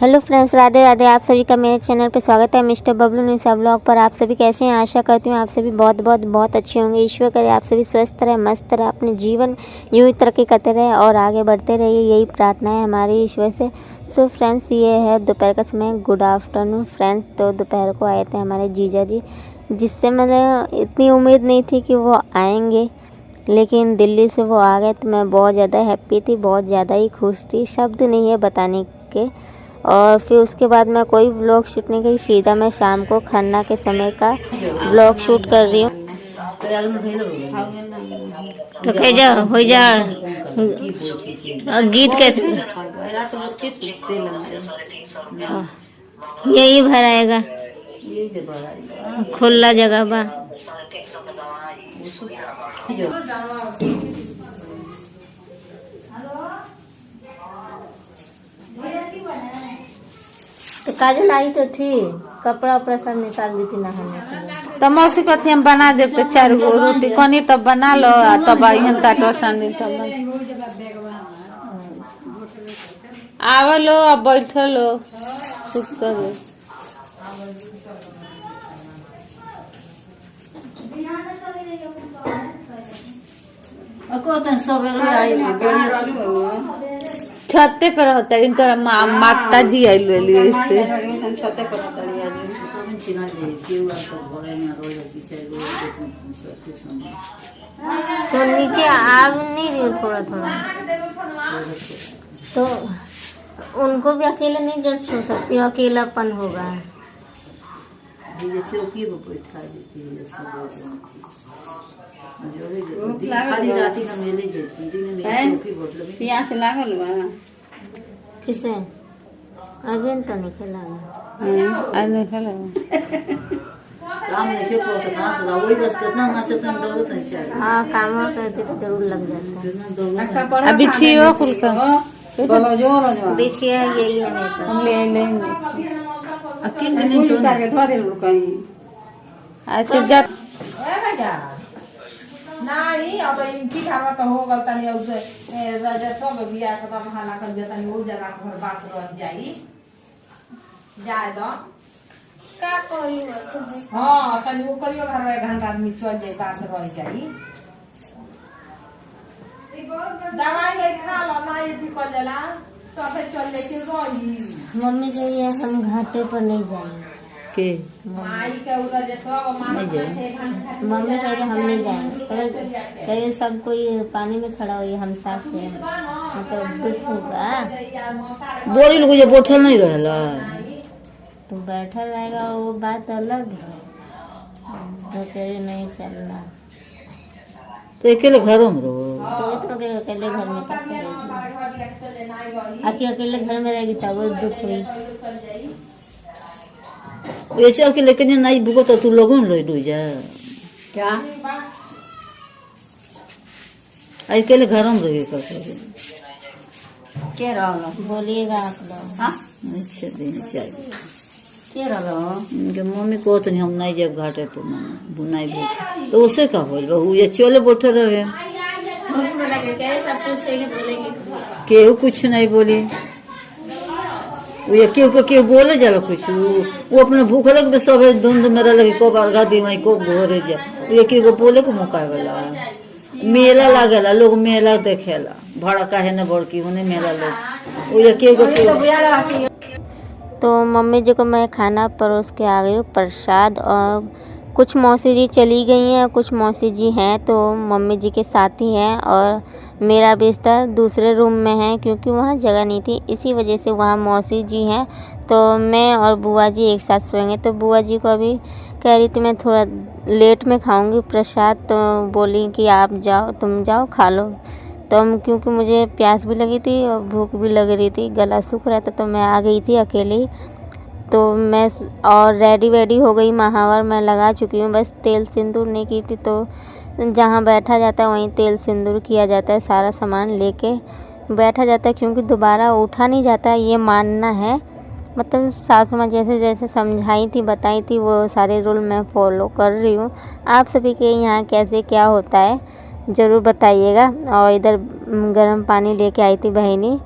Hello friends, Radhe Radhe. आप सभी का मेरे चैनल पे स्वागत है मिस्टर बबलू निशा ब्लॉग पर। आप सभी कैसे हैं? आशा करती हूँ आप सभी बहुत अच्छे होंगे। ईश्वर करे आप सभी स्वस्थ रहे, मस्त रहे, अपने जीवन यूँ ही तरक्की करते रहे और आगे बढ़ते रहिए, यही प्रार्थना है हमारी ईश्वर से। सो फ्रेंड्स, ये है दोपहर का समय। Good afternoon friends. तो दोपहर को आए थे हमारे जीजा जी, जिससे मैंने इतनी उम्मीद नहीं थी कि वो आएँगे, लेकिन दिल्ली से वो आ गए तो मैं बहुत ज़्यादा हैप्पी थी, बहुत ज़्यादा ही खुश थी। शब्द नहीं है बताने के। और फिर उसके बाद मैं कोई व्लॉग शूट नहीं करी, सीधा मैं शाम को खन्ना के समय का व्लॉग शूट कर रही हूँ। तो कह जाओ हो जा गीत कैसे यही भराएगा, खुला जगह बा। तो काजल आई तो थी, कपड़ा उपड़ा सब निकाल दी थी नहाने के लिए। तो मौसी कहती हम बना दे तो 4 गो रोटी कनी तब बना लो, तब यहाँ काटो सान तब आव लो, अब बैठो लो, सुख कर छते पर होता है इनका माता जी आई ले छते पर तो नीचे आग नहीं रही थोड़ा थोड़ा, तो उनको भी अकेले नहीं जड़ छू सकती, अकेलापन होगा। प्यास लागल बा किसे? अभी तो नहीं खेला आज नहीं खेला हाँ, काम करते तो जरूर लग जाता है। अभी छियो कुल का बिछिया यही है मेरे पास। हम ले लेंगे अच्छा जा नहीं। अब इनकी धारा तो हो गल तनी सब बिया खत्म हाना कर दे तनी वो जगह पर बात रह जाई जाए दो का कोई हां तनी वो करियो घर में घंटा आदमी चल जाए बात रह जाई। दवाई ले खा लो ना, ये भी कर लेला तो फिर चल ले के रही। मम्मी कहिए हम घाटे पर नहीं जाएंगे के माई के उधर जे सब माने मम्मी कह रहे हम नहीं जाएंगे, कहे सब कोई पानी में खड़ा हुई हम साथ से, मतलब दुख होगा। बोरी लोग जे बैठल नहीं रहला तो बैठा रहेगा वो बात अलग है, तो कह रहे नहीं चलना, तो अकेले घरों में रहो। तो अकेले घर में कैसे रहेगी? अकेले घर में रहेगी तब वो दुख हुई। ऐसे अकेले कहीं नहीं भूगो तो तू लोगों में डूब जा क्या अकेले घरों में रहिए कर क्या रहा बोलिएगा आप लोग। अच्छा दिन चाहिए क्या रहा मम्मी को तो नहीं हम नहीं जब घाटे पर बुनाई भूख तो उसे का बोल बहू ये चले बैठे रहे केहू कुछ नहीं बोली, केहू बोले जाला कुछ वो अपने भूख लग सब धुंध मेरा लगे को बरगा दी माई को घोरे जा ये केहू बोले को मौका वाला मेला लागेला, लोग मेला देखेला भाड़ा काहे न बड़की होने मेला लोग वो केहू। तो मम्मी जी को मैं खाना परोस के आ गई हूँ, प्रसाद। और कुछ मौसी जी चली गई हैं, कुछ मौसी जी हैं तो मम्मी जी के साथ ही हैं, और मेरा बिस्तर दूसरे रूम में है क्योंकि वहाँ जगह नहीं थी, इसी वजह से वहाँ मौसी जी हैं। तो मैं और बुआ जी एक साथ सोएंगे। तो बुआ जी को अभी कह रही थी मैं थोड़ा लेट में खाऊंगी प्रसाद, तो बोली कि आप जाओ, तुम जाओ खा लो। तो हम क्योंकि मुझे प्यास भी लगी थी और भूख भी लग रही थी, गला सूख रहा था, तो मैं आ गई थी अकेली। तो मैं और रेडी वेडी हो गई, महावर मैं लगा चुकी हूँ, बस तेल सिंदूर नहीं की थी। तो जहाँ बैठा जाता है वहीं तेल सिंदूर किया जाता है, सारा सामान लेके बैठा जाता है क्योंकि दोबारा उठा नहीं जाता है, ये मानना है। मतलब सासू माँ जैसे जैसे समझाई थी बताई थी वो सारे रूल मैं फॉलो कर रही हूँ। आप सभी के यहाँ कैसे क्या होता है ज़रूर बताइएगा। और इधर गर्म पानी लेके आई थी बहनी,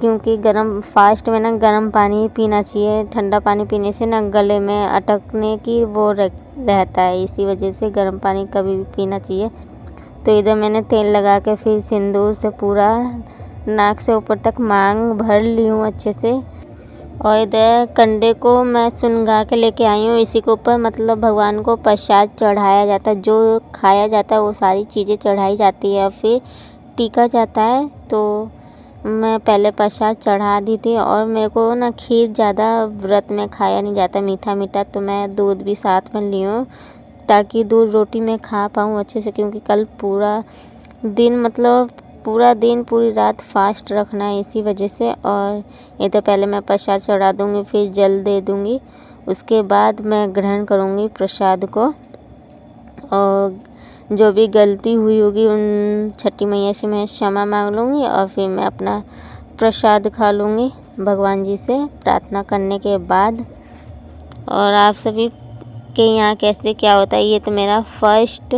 क्योंकि गर्म फास्ट में ना गर्म पानी पीना चाहिए। ठंडा पानी पीने से ना गले में अटकने की वो रहता है, इसी वजह से गर्म पानी कभी भी पीना चाहिए। तो इधर मैंने तेल लगा के फिर सिंदूर से पूरा नाक से ऊपर तक मांग भर ली हूँ अच्छे से। और इधर कंडे को मैं सुनगा के लेके आई हूँ। इसी के ऊपर मतलब भगवान को प्रसाद चढ़ाया जाता है, जो खाया जाता है वो सारी चीज़ें चढ़ाई जाती है, फिर टीका जाता है। तो मैं पहले प्रसाद चढ़ा दी थी। और मेरे को ना खीर ज़्यादा व्रत में खाया नहीं जाता, मीठा मीठा, तो मैं दूध भी साथ में ली हूँ ताकि दूध रोटी में खा पाऊँ अच्छे से, क्योंकि कल पूरा दिन मतलब पूरा दिन पूरी रात फास्ट रखना है इसी वजह से। और ये तो पहले मैं प्रसाद चढ़ा दूँगी, फिर जल दे दूँगी, उसके बाद मैं ग्रहण करूँगी प्रसाद को। और जो भी गलती हुई होगी उन छठी मैया से मैं क्षमा मांग लूँगी और फिर मैं अपना प्रसाद खा लूँगी भगवान जी से प्रार्थना करने के बाद। और आप सभी के यहाँ कैसे क्या होता है, ये तो मेरा फर्स्ट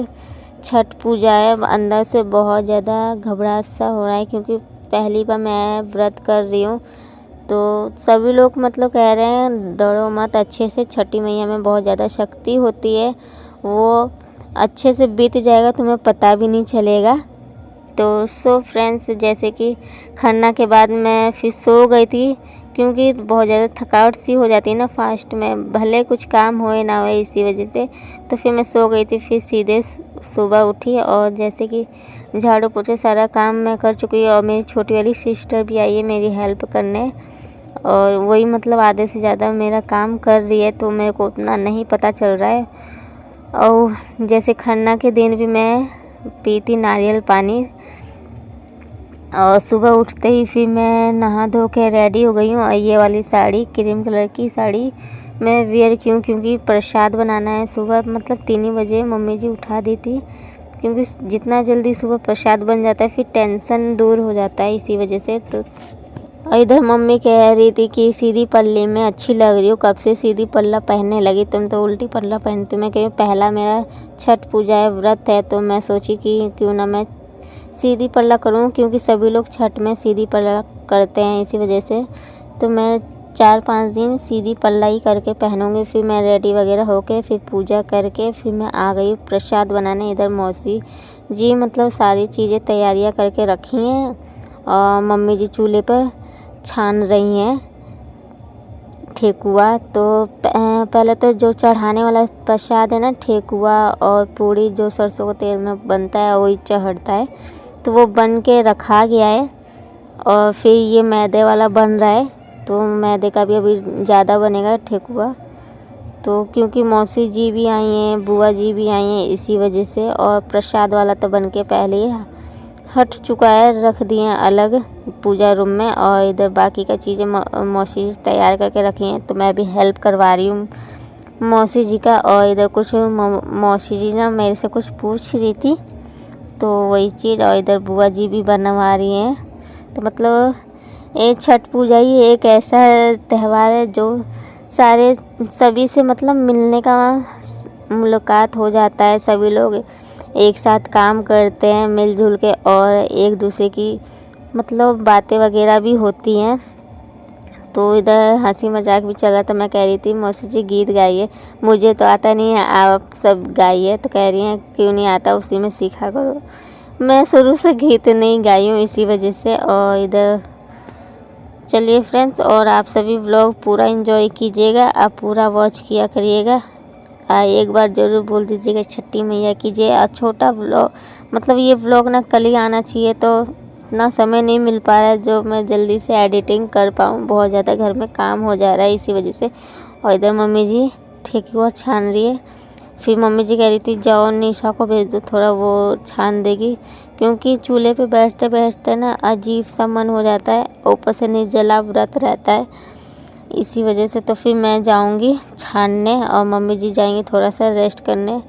छठ पूजा है। अंदर से बहुत ज़्यादा घबराहट सा हो रहा है क्योंकि पहली बार मैं व्रत कर रही हूँ। तो सभी लोग मतलब कह रहे हैं डरो मत, अच्छे से छठी मैया में बहुत ज़्यादा शक्ति होती है, वो अच्छे से बीत जाएगा, तुम्हें पता भी नहीं चलेगा। तो सो फ्रेंड्स, जैसे कि खन्ना के बाद मैं फिर सो गई थी क्योंकि बहुत ज़्यादा थकावट सी हो जाती है ना फास्ट में, भले कुछ काम होए ना होए इसी वजह से। तो फिर मैं सो गई थी, फिर सीधे सुबह उठी और जैसे कि झाड़ू पोछा सारा काम मैं कर चुकी हूँ। और मेरी छोटी वाली सिस्टर भी आई है मेरी हेल्प करने, और वही मतलब आधे से ज़्यादा मेरा काम कर रही है, तो मेरे को उतना नहीं पता चल रहा है। और जैसे खन्ना के दिन भी मैं पीती नारियल पानी। और सुबह उठते ही फिर मैं नहा धो के रेडी हो गई हूँ। और ये वाली साड़ी क्रीम कलर की साड़ी मैं वेयर क्यों, क्योंकि प्रसाद बनाना है सुबह, मतलब 3 बजे मम्मी जी उठा दी थी, क्योंकि जितना जल्दी सुबह प्रसाद बन जाता है फिर टेंशन दूर हो जाता है इसी वजह से। तो इधर मम्मी कह रही थी कि सीधी पल्ली में अच्छी लग रही हो, कब से सीधी पल्ला पहनने लगी, तुम तो उल्टी पल्ला पहनती। मैं कही पहला मेरा छठ पूजा है, व्रत है, तो मैं सोची कि क्यों ना मैं सीधी पल्ला करूं, क्योंकि सभी लोग छठ में सीधी पल्ला करते हैं इसी वजह से। तो मैं 4-5 दिन सीधी पल्ला ही करके पहनूंगी। फिर मैं रेडी वगैरह होके फिर पूजा करके फिर मैं आ गई प्रसाद बनाने। इधर मौसी जी मतलब सारी चीज़ें तैयारियां करके रखी हैं और मम्मी जी चूल्हे पर छान रही हैं ठेकुआ। तो पहले तो जो चढ़ाने वाला प्रसाद है ना, ठेकुआ और पूड़ी जो सरसों के तेल में बनता है वही चढ़ता है, तो वो बन के रखा गया है। और फिर ये मैदे वाला बन रहा है, तो मैदे का भी अभी ज़्यादा बनेगा ठेकुआ। तो क्योंकि मौसी जी भी आई हैं, बुआ जी भी आई हैं इसी वजह से। और प्रसाद वाला तो बन के पहले ही हट चुका है, रख दिए हैं अलग पूजा रूम में। और इधर बाकी का चीज़ें मौसी जी तैयार करके रखी हैं, तो मैं भी हेल्प करवा रही हूँ मौसी जी का। और इधर कुछ मौसी जी ना मेरे से कुछ पूछ रही थी, तो वही चीज़। और इधर बुआ जी भी बनवा रही हैं। तो मतलब ये छठ पूजा ही एक ऐसा त्यौहार है जो सभी से मतलब मिलने का मुलाकात हो जाता है। सभी लोग एक साथ काम करते हैं मिलजुल के, और एक दूसरे की मतलब बातें वगैरह भी होती हैं। तो इधर हंसी मजाक भी चला, तो मैं कह रही थी मौसी जी गीत गाइए, मुझे तो आता नहीं है, आप सब गाइए। तो कह रही हैं क्यों नहीं आता, उसी में सीखा करो। मैं शुरू से गीत नहीं गाई हूँ इसी वजह से। और इधर चलिए फ्रेंड्स, और आप सभी व्लॉग पूरा एंजॉय कीजिएगा, आप पूरा वॉच किया करिएगा। एक बार ज़रूर बोल दीजिएगा छठी मैया कीजिए। और छोटा व्लॉग मतलब ये व्लॉग ना कल ही आना चाहिए, तो इतना समय नहीं मिल पा रहा है जो मैं जल्दी से एडिटिंग कर पाऊँ, बहुत ज़्यादा घर में काम हो जा रहा है इसी वजह से। और इधर मम्मी जी ठेकुआ छान रही है। फिर मम्मी जी कह रही थी जाओ निशा को भेज दो, थोड़ा वो छान देगी, क्योंकि चूल्हे पे बैठते बैठते ना अजीब सा मन हो जाता है, ऊपर से निर्जला व्रत रहता है इसी वजह से। तो फिर मैं जाऊंगी छानने और मम्मी जी जाएंगी थोड़ा सा रेस्ट करने,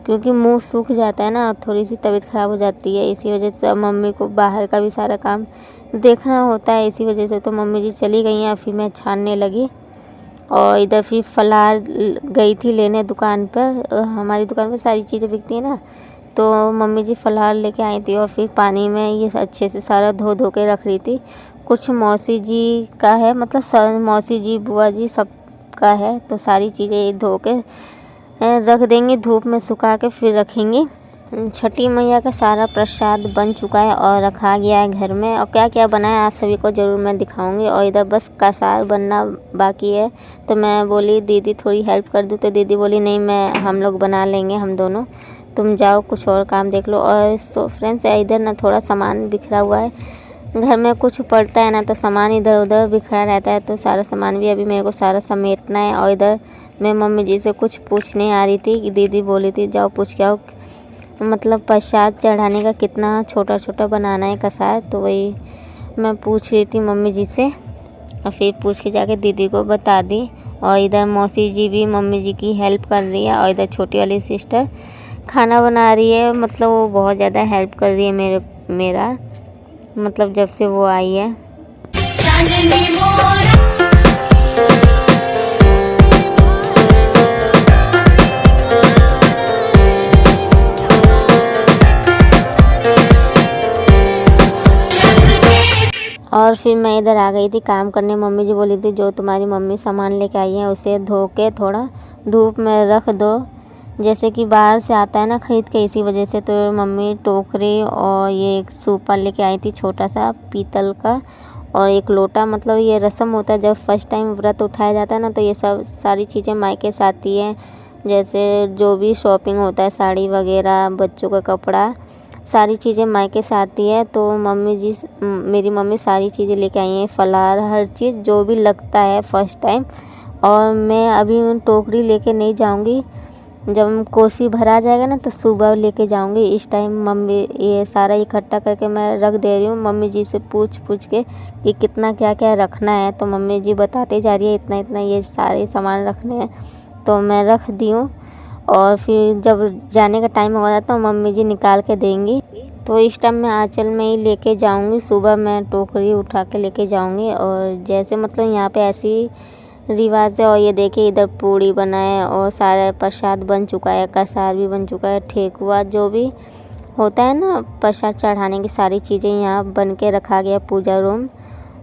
क्योंकि मुंह सूख जाता है ना और थोड़ी सी तबीयत ख़राब हो जाती है इसी वजह से। मम्मी को बाहर का भी सारा काम देखना होता है इसी वजह से। तो मम्मी जी चली गई हैं, फिर मैं छानने लगी। और इधर फिर फलार गई थी लेने दुकान पर, हमारी दुकान पर सारी चीज़ें बिकती हैं ना, तो मम्मी जी फलाहार लेके आई थी और फिर पानी में ये अच्छे से सारा धो के रख रही थी। कुछ मौसी जी का है, मतलब मौसी जी बुआ जी सब का है, तो सारी चीज़ें धो के रख देंगे, धूप में सुखा के फिर रखेंगे। छठी मैया का सारा प्रसाद बन चुका है और रखा गया है घर में। और क्या क्या बना है आप सभी को ज़रूर मैं दिखाऊंगी। और इधर बस कसार बनना बाकी है, तो मैं बोली दीदी थोड़ी हेल्प कर दूँ, तो दीदी बोली नहीं हम लोग बना लेंगे, हम दोनों, तुम जाओ कुछ और काम देख लो। और सो फ्रेंड्स इधर ना थोड़ा सामान बिखरा हुआ है, घर में कुछ पड़ता है ना तो सामान इधर उधर बिखरा रहता है, तो सारा सामान भी अभी मेरे को सारा समेटना है। और इधर मैं मम्मी जी से कुछ पूछने आ रही थी कि दीदी बोली थी जाओ पूछ के आओ, मतलब प्रसाद चढ़ाने का कितना छोटा छोटा बनाना है कसार, तो वही मैं पूछ रही थी मम्मी जी से और फिर पूछ के जाके दीदी को बता दी। और इधर मौसी जी भी मम्मी जी की हेल्प कर रही है। और इधर छोटी वाली सिस्टर खाना बना रही है, मतलब वो बहुत ज़्यादा हेल्प कर रही है मेरा मतलब जब से वो आई है। और फिर मैं इधर आ गई थी काम करने। मम्मी जी बोली थी जो तुम्हारी मम्मी सामान लेके आई है उसे धो के थोड़ा धूप में रख दो, जैसे कि बाहर से आता है ना खरीद के, इसी वजह से। तो मम्मी टोकरी और ये एक सूपा लेके आई थी छोटा सा पीतल का, और एक लोटा। मतलब ये रस्म होता है जब फर्स्ट टाइम व्रत उठाया जाता है ना, तो ये सब सारी चीज़ें मायके से आती हैं, जैसे जो भी शॉपिंग होता है साड़ी वगैरह, बच्चों का कपड़ा, सारी चीज़ें मायके से आती है। तो मेरी मम्मी सारी चीज़ें लेके आई हैं, फलाहार हर चीज़ जो भी लगता है फर्स्ट टाइम। और मैं अभी टोकरी लेके नहीं जाऊंगी, जब कोसी भरा जाएगा ना तो सुबह लेके जाऊंगी। इस टाइम मम्मी ये सारा इकट्ठा करके मैं रख दे रही हूँ मम्मी जी से पूछ के कि कितना क्या क्या रखना है। तो मम्मी जी बताते जा रही है इतना इतना ये सारे सामान रखने हैं, तो मैं रख दी हूँ। और फिर जब जाने का टाइम होगा तो मम्मी जी निकाल के देंगी। तो इस टाइम मैं आंचल में ही लेके जाऊंगी, सुबह मैं टोकरी उठा के लेके जाऊंगी। और जैसे मतलब यहाँ पे ऐसी रिवाज है। और ये देखिए इधर पूड़ी बना है और सारा प्रसाद बन चुका है, कसार भी बन चुका है, ठेकुआ जो भी होता है ना प्रसाद चढ़ाने की सारी चीज़ें यहाँ बन के रखा गया पूजा रूम।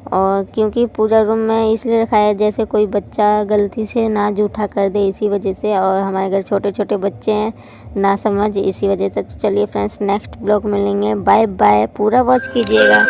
और क्योंकि पूजा रूम में इसलिए रखा है जैसे कोई बच्चा गलती से ना जूठा कर दे, इसी वजह से। और हमारे घर छोटे छोटे बच्चे हैं ना समझ, इसी वजह से। चलिए फ्रेंड्स नेक्स्ट ब्लॉग में मिलेंगे, बाय बाय, पूरा वॉच कीजिएगा।